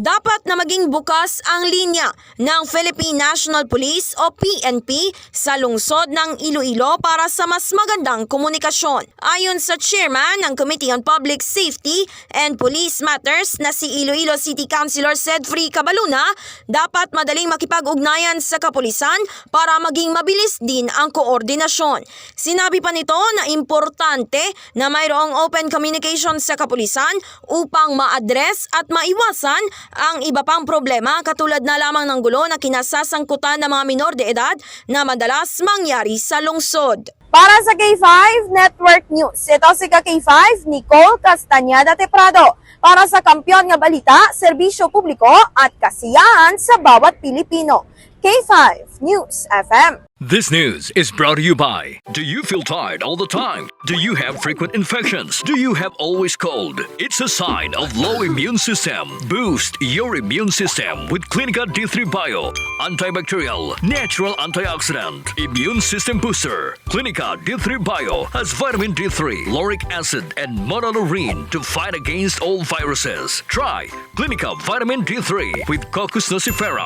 Dapat na maging bukas ang linya ng Philippine National Police o PNP sa lungsod ng Iloilo para sa mas magandang komunikasyon. Ayon sa chairman ng Committee on Public Safety and Police Matters na si Iloilo City Councilor Cedfrey Cabaluna, dapat madaling makipag-ugnayan sa kapulisan para maging mabilis din ang koordinasyon. Sinabi pa nito na importante na mayroong open communication sa kapulisan upang ma-address at maiwasan ang iba pang problema katulad na lamang ng gulo na kinasasangkutan ng mga minor de edad na madalas mangyari sa lungsod. Para sa K5 Network News, ito si K5 Nicole Castañeda Teprado para sa kampyon nga balita, serbisyo publiko at kasiyahan sa bawat Pilipino. K5 News FM. This news is brought to you by, do you feel tired all the time? Do you have frequent infections? Do you have always cold? It's a sign of low immune system. Boost your immune system with Clinica D3 Bio, antibacterial, natural antioxidant, immune system booster. Clinica D3 Bio has vitamin D3, lauric acid, and monolurine to fight against all viruses. Try Clinica Vitamin D3 with Coccus nocifera.